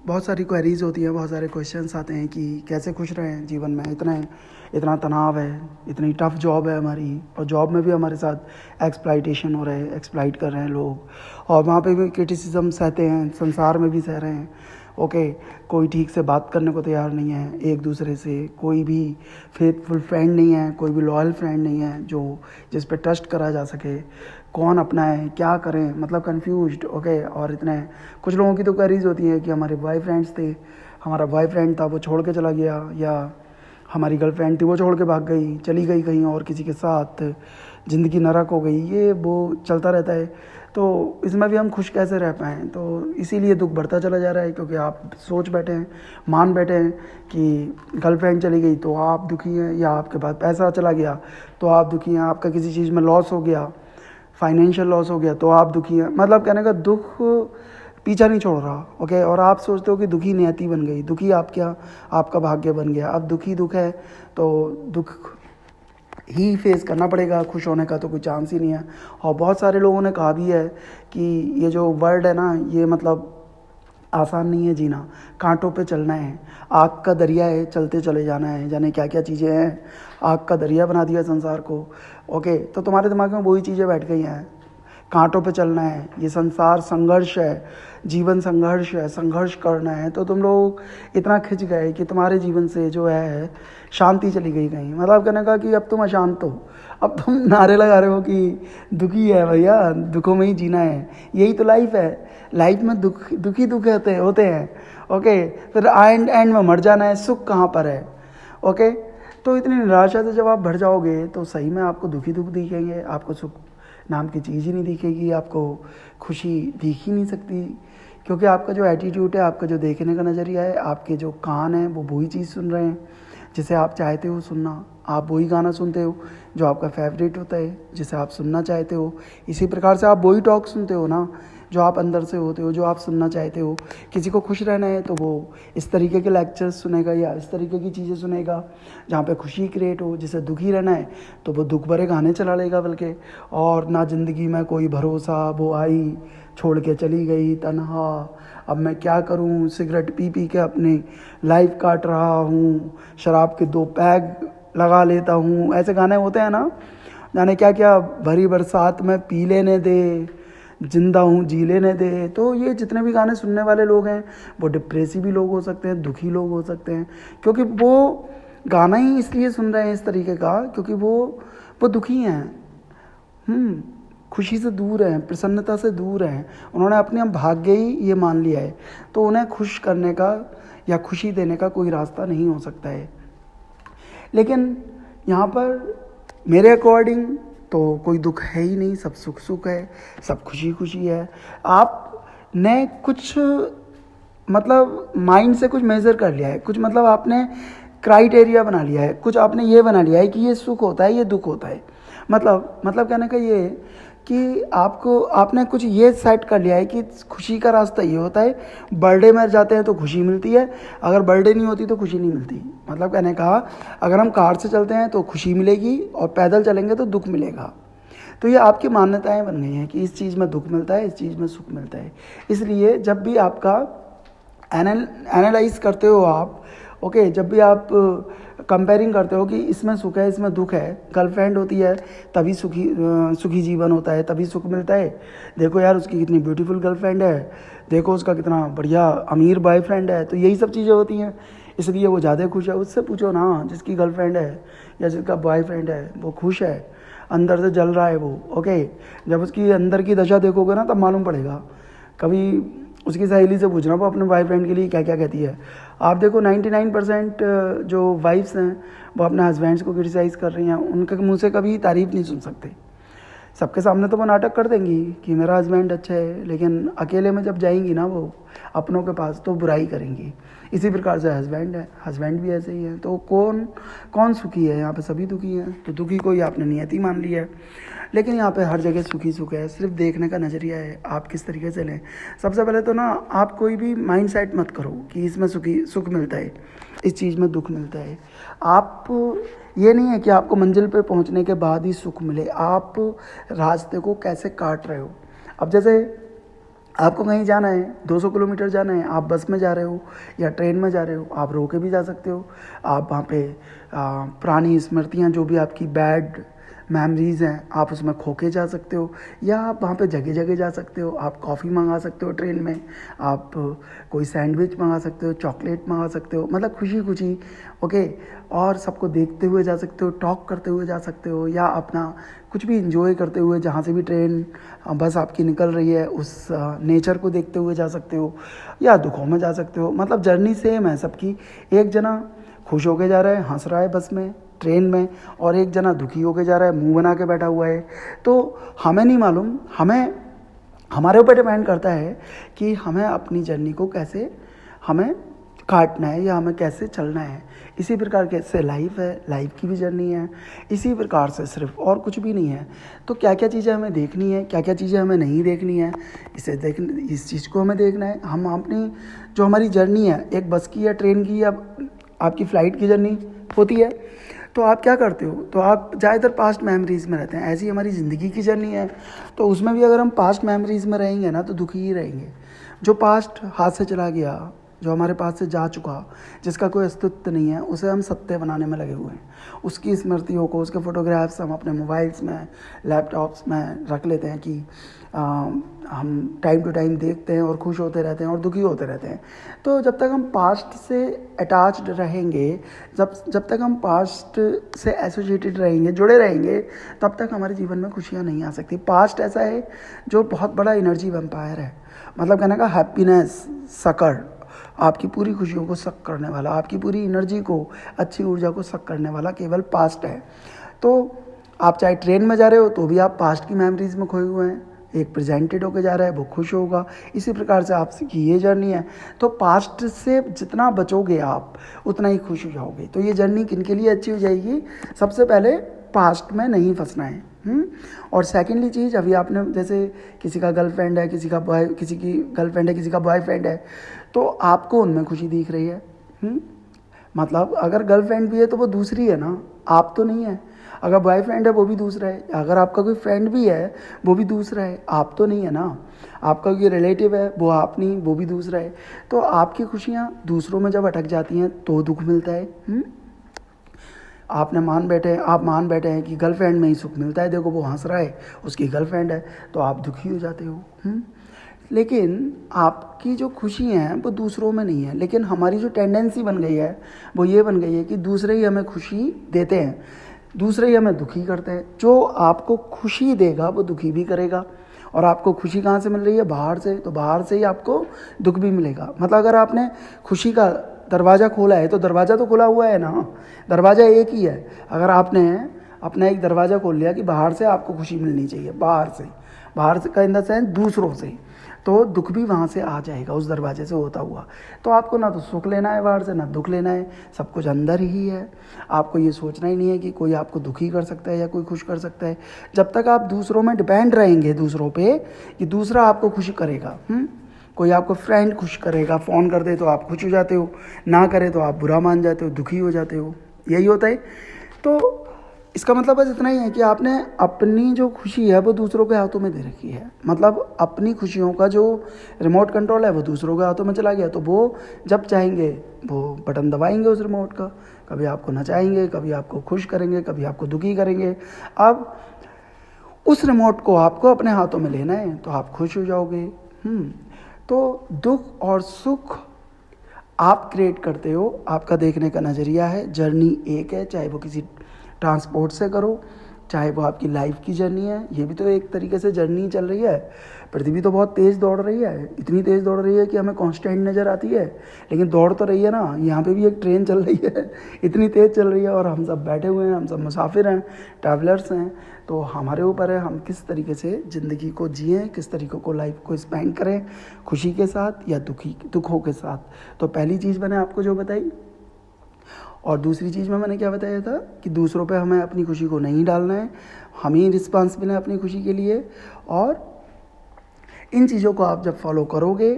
बहुत सारी क्वेरीज होती हैं, बहुत सारे क्वेश्चंस आते हैं कि कैसे खुश रहें जीवन में। इतना तनाव है, इतनी टफ जॉब है हमारी, और जॉब में भी हमारे साथ एक्सप्लाइटेशन हो रहा है, एक्सप्लाइट कर रहे हैं लोग, और वहाँ पे भी क्रिटिसिज्म सहते हैं, संसार में भी सह रहे हैं। ओके, कोई ठीक से बात करने को तैयार नहीं है एक दूसरे से, कोई भी फेथफुल फ्रेंड नहीं है, कोई भी लॉयल फ्रेंड नहीं है जो जिस पे ट्रस्ट करा जा सके। कौन अपनाएं, क्या करें, मतलब कंफ्यूज्ड। ओके, और इतने कुछ लोगों की तो क्वेरीज होती है कि हमारे बॉयफ्रेंड्स थे, हमारा बॉयफ्रेंड था वो छोड़ के चला गया, या हमारी गर्लफ्रेंड थी वो छोड़ के भाग गई, चली गई कहीं और किसी के साथ, ज़िंदगी नरक हो गई, ये वो चलता रहता है। तो इसमें भी हम खुश कैसे रह पाएँ, तो इसीलिए दुख बढ़ता चला जा रहा है, क्योंकि आप सोच बैठे हैं, मान बैठे हैं कि गर्लफ्रेंड चली गई तो आप दुखी हैं, या आपके पास पैसा चला गया तो आप दुखी हैं, आपका किसी चीज़ में लॉस हो गया, फाइनेंशियल लॉस हो गया तो आप दुखी हैं। मतलब कहने का दुख पीछा नहीं छोड़ रहा। ओके, और आप सोचते हो कि दुखी नियति बन गई, दुखी आप क्या, आपका भाग्य बन गया। अब दुखी दुख है तो दुख ही फेस करना पड़ेगा, खुश होने का तो कोई चांस ही नहीं है। और बहुत सारे लोगों ने कहा भी है कि ये जो वर्ल्ड है ना, ये मतलब आसान नहीं है जीना, कांटों पे चलना है, आग का दरिया है, चलते चले जाना है, जाने क्या क्या चीज़ें हैं, आग का दरिया बना दिया संसार को। ओके, तो तुम्हारे दिमाग में वही चीज़ें बैठ गई हैं, कांटों पे चलना है, ये संसार संघर्ष है, जीवन संघर्ष है, संघर्ष करना है। तो तुम लोग इतना खिंच गए कि तुम्हारे जीवन से जो है शांति चली गई कहीं। मतलब कहने का कि अब तुम अशांत हो, अब तुम नारे लगा रहे हो कि दुखी है भैया, दुखों में ही जीना है, यही तो लाइफ है। लाइफ में दुखी होते हैं। ओके, फिर एंड में मर जाना है, सुख कहाँ पर है। ओके, तो इतनी निराशा से जब आप भर जाओगे तो सही में आपको दुख दिखेंगे, आपको सुख नाम की चीज़ ही नहीं दिखेगी, आपको खुशी दिख ही नहीं सकती, क्योंकि आपका जो एटीट्यूड है, आपका जो देखने का नज़रिया है, आपके जो कान हैं वो वही चीज़ सुन रहे हैं जिसे आप चाहते हो सुनना। आप वही गाना सुनते हो जो आपका फेवरेट होता है, जिसे आप सुनना चाहते हो। इसी प्रकार से आप वही टॉक सुनते हो ना जो आप अंदर से होते हो, जो आप सुनना चाहते हो। किसी को खुश रहना है तो वो इस तरीके के लेक्चर्स सुनेगा या इस तरीके की चीज़ें सुनेगा जहाँ पे खुशी क्रिएट हो। जिसे दुखी रहना है तो वो दुख भरे गाने चला लेगा बल्कि, और ना ज़िंदगी में कोई भरोसा, वो आई छोड़ के चली गई तन्हा, अब मैं क्या करूं, सिगरेट पी पी के अपनी लाइफ काट रहा हूं, शराब के 2 पैग लगा लेता हूं। ऐसे गाने होते हैं ना, जाने क्या क्या, भरी बरसात में पी लेने दे, जिंदा हूँ जी लेने दे। तो ये जितने भी गाने सुनने वाले लोग हैं वो डिप्रेसिव भी लोग हो सकते हैं, दुखी लोग हो सकते हैं, क्योंकि वो गाना ही इसलिए सुन रहे हैं इस तरीके का क्योंकि वो दुखी हैं, खुशी से दूर हैं, प्रसन्नता से दूर हैं। उन्होंने अपने भाग्य ही ये मान लिया है, तो उन्हें खुश करने का या खुशी देने का कोई रास्ता नहीं हो सकता है। लेकिन यहाँ पर मेरे अकॉर्डिंग तो कोई दुख है ही नहीं, सब सुख सुख है, सब खुशी खुशी है। आपने कुछ मतलब माइंड से कुछ मेज़र कर लिया है, कुछ मतलब आपने क्राइटेरिया बना लिया है, कुछ आपने ये बना लिया है कि ये सुख होता है, ये दुख होता है। मतलब कहने का ये कि आपने कुछ ये सेट कर लिया है कि खुशी का रास्ता ये होता है, बर्थडे में जाते हैं तो खुशी मिलती है, अगर बर्थडे नहीं होती तो खुशी नहीं मिलती। मतलब कहने का, अगर हम कार से चलते हैं तो खुशी मिलेगी और पैदल चलेंगे तो दुख मिलेगा। तो ये आपकी मान्यताएं बन गई हैं कि इस चीज़ में दुख मिलता है, इस चीज़ में सुख मिलता है। इसलिए जब भी आपका एनालाइज करते हो आप, ओके, जब भी आप कंपेयरिंग करते हो कि इसमें सुख है, इसमें दुख है, गर्लफ्रेंड होती है तभी सुखी जीवन होता है, तभी सुख मिलता है। देखो यार उसकी कितनी ब्यूटीफुल गर्लफ्रेंड है, देखो उसका कितना बढ़िया अमीर बॉयफ्रेंड है, तो यही सब चीज़ें होती हैं, इसलिए वो ज़्यादा खुश है। उससे पूछो ना जिसकी गर्लफ्रेंड है या जिसका बॉयफ्रेंड है, वो खुश है, अंदर से जल रहा है वो। ओके, जब उसकी अंदर की दशा देखोगे ना तब मालूम पड़ेगा। कभी उसकी सहेली से पूछना वो अपने बॉयफ्रेंड के लिए क्या क्या कहती है। आप देखो 99% जो वाइफ्स हैं वो अपने हस्बैंड्स को क्रिटिसाइज़ कर रही हैं, उनके मुंह से कभी तारीफ़ नहीं सुन सकते। सबके सामने तो वो नाटक कर देंगी कि मेरा हस्बैंड अच्छा है, लेकिन अकेले में जब जाएंगी ना वो अपनों के पास तो बुराई करेंगी। इसी प्रकार से हस्बैंड भी ऐसे ही है। तो कौन सुखी है यहाँ पे? सभी दुखी हैं। तो दुखी को ही आपने नियति मान लिया है, लेकिन यहाँ पे हर जगह सुखी सुख है, सिर्फ देखने का नज़रिया है आप किस तरीके से लें। सबसे पहले तो ना आप कोई भी माइंड सेट मत करो कि इसमें सुख मिलता है, इस चीज़ में दुख मिलता है। आप ये नहीं है कि आपको मंजिल पे पहुंचने के बाद ही सुख मिले, आप रास्ते को कैसे काट रहे हो। अब जैसे आपको कहीं जाना है, 200 किलोमीटर जाना है, आप बस में जा रहे हो या ट्रेन में जा रहे हो, आप रो के भी जा सकते हो। आप वहाँ पे पुरानी स्मृतियाँ जो भी आपकी बैड मेमोरीज़ हैं, आप उसमें खो के जा सकते हो, या आप वहाँ पे जगह जगह जा सकते हो। आप कॉफ़ी मंगा सकते हो ट्रेन में, आप कोई सैंडविच मंगा सकते हो, चॉकलेट मंगा सकते हो, मतलब खुशी खुशी, ओके। और सबको देखते हुए जा सकते हो, टॉक करते हुए जा सकते हो, या अपना कुछ भी इंजॉय करते हुए जहाँ से भी ट्रेन बस आपकी निकल रही है उस नेचर को देखते हुए जा सकते हो, या दुखों में जा सकते हो। मतलब जर्नी सेम है सबकी। एक जना खुश होके जा रहा है, हंस रहा है बस में, ट्रेन में, और एक जना दुखी होके जा रहा है, मुंह बना के बैठा हुआ है। तो हमें नहीं मालूम, हमें हमारे ऊपर डिपेंड करता है कि हमें अपनी जर्नी को कैसे हमें काटना है या हमें कैसे चलना है। इसी प्रकार से लाइफ है, लाइफ की भी जर्नी है इसी प्रकार से, सिर्फ और कुछ भी नहीं है। तो क्या क्या चीज़ें हमें देखनी है, क्या क्या चीज़ें हमें नहीं देखनी है, इस चीज़ को हमें देखना है। हम अपनी जो हमारी जर्नी है, एक बस की या ट्रेन की या आपकी फ़्लाइट की जर्नी होती है, तो आप क्या करते हो, तो आप ज़्यादातर पास्ट मेमोरीज़ में रहते हैं। ऐसी हमारी ज़िंदगी की जर्नी है, तो उसमें भी अगर हम पास्ट मेमोरीज़ में रहेंगे ना, तो दुखी ही रहेंगे। जो पास्ट हाथ से चला गया, जो हमारे पास से जा चुका, जिसका कोई अस्तित्व नहीं है, उसे हम सत्य बनाने में लगे हुए हैं। उसकी स्मृतियों को, उसके फ़ोटोग्राफ्स हम अपने मोबाइल्स में, लैपटॉप्स में रख लेते हैं कि हम टाइम टू टाइम देखते हैं और खुश होते रहते हैं और दुखी होते रहते हैं। तो जब तक हम पास्ट से अटैच्ड रहेंगे, जब तक हम पास्ट से एसोसिएटेड रहेंगे, जुड़े रहेंगे, तब तक हमारे जीवन में खुशियाँ नहीं आ सकती। पास्ट ऐसा है जो बहुत बड़ा एनर्जी वैम्पायर है, मतलब कहने का हैप्पीनेस सकर, आपकी पूरी खुशियों को सक करने वाला, आपकी पूरी एनर्जी को, अच्छी ऊर्जा को सक करने वाला केवल पास्ट है। तो आप चाहे ट्रेन में जा रहे हो तो भी आप पास्ट की मेमोरीज में खोए हुए हैं, एक प्रेजेंटेड होकर जा रहा है वो खुश होगा। इसी प्रकार से आपकी ये जर्नी है, तो पास्ट से जितना बचोगे आप उतना ही खुश हो जाओगे। तो ये जर्नी किन के लिए अच्छी हो जाएगी, सबसे पहले पास्ट में नहीं फंसना है। और सेकेंडली चीज़, अभी आपने जैसे किसी का गर्लफ्रेंड है, किसी की गर्लफ्रेंड है, किसी का बॉयफ्रेंड है, तो आपको उनमें खुशी दिख रही है। मतलब अगर गर्लफ्रेंड भी है तो वो दूसरी है ना, आप तो नहीं है। अगर बॉयफ्रेंड है वो भी दूसरा है। अगर आपका कोई फ्रेंड भी है वो भी दूसरा है, आप तो नहीं है ना। आपका कोई रिलेटिव है वो आप नहीं, वो भी दूसरा है। तो आपकी खुशियाँ दूसरों में जब अटक जाती हैं तो दुख मिलता है। आप मान बैठे हैं कि गर्लफ्रेंड में ही सुख मिलता है, देखो वो हंस रहा है, उसकी गर्लफ्रेंड है, तो आप दुखी हो जाते हो। लेकिन आपकी जो खुशी हैं वो दूसरों में नहीं है। लेकिन हमारी जो टेंडेंसी बन गई है वो ये बन गई है कि दूसरे ही हमें खुशी देते हैं, दूसरे ही हमें दुखी करते हैं। जो आपको खुशी देगा वो दुखी भी करेगा। और आपको खुशी कहाँ से मिल रही है, बाहर से, तो बाहर से ही आपको दुख भी मिलेगा। मतलब अगर आपने खुशी का दरवाज़ा खोला है तो दरवाज़ा तो खुला हुआ है ना, दरवाज़ा एक ही है। अगर आपने अपना एक दरवाज़ा खोल लिया कि बाहर से आपको खुशी मिलनी चाहिए, बाहर से का इन द सेंस दूसरों से, तो दुख भी वहाँ से आ जाएगा उस दरवाजे से होता हुआ। तो आपको ना तो सुख लेना है बाहर से, ना दुख लेना है, सब कुछ अंदर ही है। आपको ये सोचना ही नहीं है कि कोई आपको दुखी कर सकता है या कोई खुश कर सकता है। जब तक आप दूसरों में डिपेंड रहेंगे, दूसरों पे, कि दूसरा आपको खुश करेगा। कोई आपको फ्रेंड खुश करेगा, फ़ोन कर दे तो आप खुश हो जाते हो, ना करे तो आप बुरा मान जाते हो, दुखी हो जाते हो, यही होता है। तो इसका मतलब बस इतना ही है कि आपने अपनी जो खुशी है वो दूसरों के हाथों में दे रखी है। मतलब अपनी खुशियों का जो रिमोट कंट्रोल है वो दूसरों के हाथों में चला गया। तो वो जब चाहेंगे वो बटन दबाएंगे उस रिमोट का, कभी आपको नचाएंगे, कभी आपको खुश करेंगे, कभी आपको दुखी करेंगे। अब उस रिमोट को आपको अपने हाथों में लेना है तो आप खुश हो जाओगे। तो दुख और सुख आप क्रिएट करते हो, आपका देखने का नज़रिया है। जर्नी एक है, चाहे वो किसी ट्रांसपोर्ट से करो, चाहे वो आपकी लाइफ की जर्नी है। ये भी तो एक तरीके से जर्नी चल रही है। पृथ्वी तो बहुत तेज़ दौड़ रही है, इतनी तेज़ दौड़ रही है कि हमें कांस्टेंट नज़र आती है, लेकिन दौड़ तो रही है ना। यहाँ पे भी एक ट्रेन चल रही है, इतनी तेज़ चल रही है, और हम सब बैठे हुए हैं, हम सब मुसाफिर हैं, ट्रैवलर्स हैं। तो हमारे ऊपर है हम किस तरीके से ज़िंदगी को जिएँ, किस तरीके को लाइफ को स्पेंड करें, खुशी के साथ या दुखों के साथ। तो पहली चीज़ मैंने आपको जो बताई, और दूसरी चीज़ में मैंने क्या बताया था कि दूसरों पे हमें अपनी खुशी को नहीं डालना है, हम ही रिस्पॉन्सिबल हैं अपनी खुशी के लिए। और इन चीज़ों को आप जब फॉलो करोगे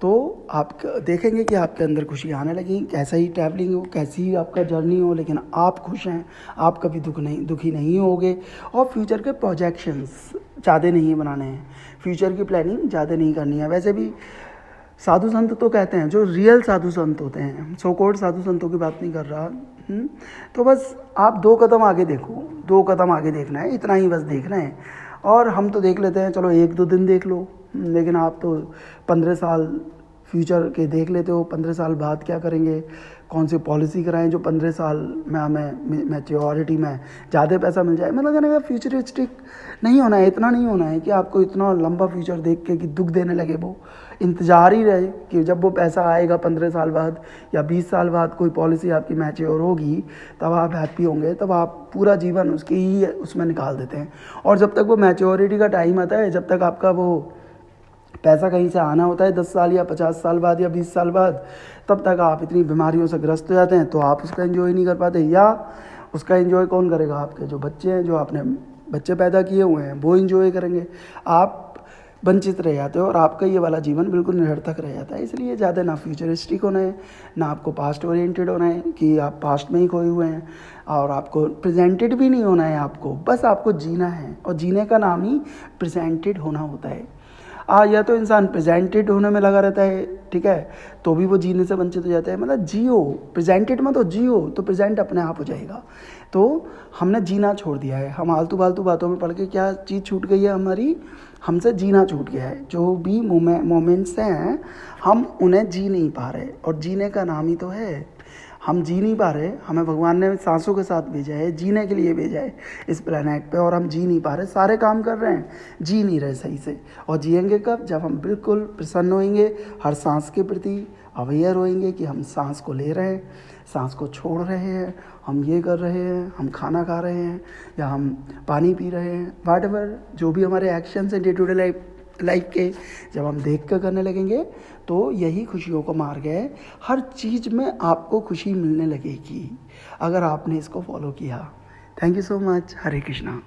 तो आप देखेंगे कि आपके अंदर खुशी आने लगेगी। कैसा ही ट्रैवलिंग हो, कैसी ही आपका जर्नी हो, लेकिन आप खुश हैं, आप कभी दुखी नहीं होगे। और फ्यूचर के प्रोजेक्शंस ज़्यादा नहीं बनाने हैं, फ्यूचर की प्लानिंग ज़्यादा नहीं करनी है। वैसे भी साधु संत तो कहते हैं, जो रियल साधु संत होते हैं, सो कॉल्ड साधु संतों की बात नहीं कर रहा, तो बस आप 2 कदम आगे देखो, 2 कदम आगे देखना है, इतना ही बस देखना है। और हम तो देख लेते हैं, चलो 1-2 दिन देख लो, लेकिन आप तो 15 साल फ्यूचर के देख लेते हो। 15 साल बाद क्या करेंगे, कौन सी पॉलिसी कराएं जो 15 साल में हमें मैच्योरिटी में ज़्यादा पैसा मिल जाए। मतलब कहने का फ्यूचरिस्टिक नहीं होना है, इतना नहीं होना है कि आपको इतना लंबा फ्यूचर देख के कि दुख देने लगे। वो इंतज़ार ही रहे कि जब वो पैसा आएगा 15 साल बाद या 20 साल बाद कोई पॉलिसी आपकी मैच्योर होगी, तब आप हैप्पी होंगे, तब आप पूरा जीवन उसके ही उसमें निकाल देते हैं। और जब तक वो मैच्योरिटी का टाइम आता है, जब तक आपका वो पैसा कहीं से आना होता है 10 साल या 50 साल बाद या 20 साल बाद, तब तक आप इतनी बीमारियों से ग्रस्त हो जाते हैं, तो आप उसका एंजॉय नहीं कर पाते। या उसका एंजॉय कौन करेगा, आपके जो बच्चे हैं, जो आपने बच्चे पैदा किए हुए हैं, वो एंजॉय करेंगे। आप वंचित रह जाते हो और आपका ये वाला जीवन बिल्कुल निरर्थक रह जाता है। इसलिए ज़्यादा ना फ्यूचरिस्टिक होना है, ना आपको पास्ट ओरिएंटेड होना है कि आप पास्ट में ही खोए हुए हैं, और आपको प्रेजेंटेड भी नहीं होना है। आपको बस आपको जीना है, और जीने का नाम ही प्रेजेंटेड होना होता है। या तो इंसान प्रेजेंटेड होने में लगा रहता है, ठीक है, तो भी वो जीने से वंचित हो जाता है। मतलब जियो, प्रेजेंटेड में तो जियो, तो प्रेजेंट अपने आप हो जाएगा। तो हमने जीना छोड़ दिया है। हम आलतू फालतू बातों में पढ़ के क्या चीज़ छूट गई है हमारी, हमसे जीना छूट गया है। जो भी मोमेंट्स हैं, हम उन्हें जी नहीं पा रहे, और जीने का नाम ही तो है हम जी नहीं पा रहे। हमें भगवान ने सांसों के साथ भेजा है, जीने के लिए भेजा है इस प्लेनेट पे, और हम जी नहीं पा रहे। सारे काम कर रहे हैं, जी नहीं रहे सही से। और जिएंगे कब, जब हम बिल्कुल प्रसन्न होएंगे, हर सांस के प्रति अवेयर होएंगे कि हम सांस को ले रहे हैं, सांस को छोड़ रहे हैं, हम ये कर रहे हैं, हम खाना खा रहे हैं या हम पानी पी रहे हैं, व्हाटएवर जो भी हमारे एक्शंस हैं डे टू डे लाइफ के, जब हम देख कर करने लगेंगे, तो यही खुशियों का मार्ग है। हर चीज़ में आपको खुशी मिलने लगेगी अगर आपने इसको फॉलो किया। Thank you so much. Hare Krishna.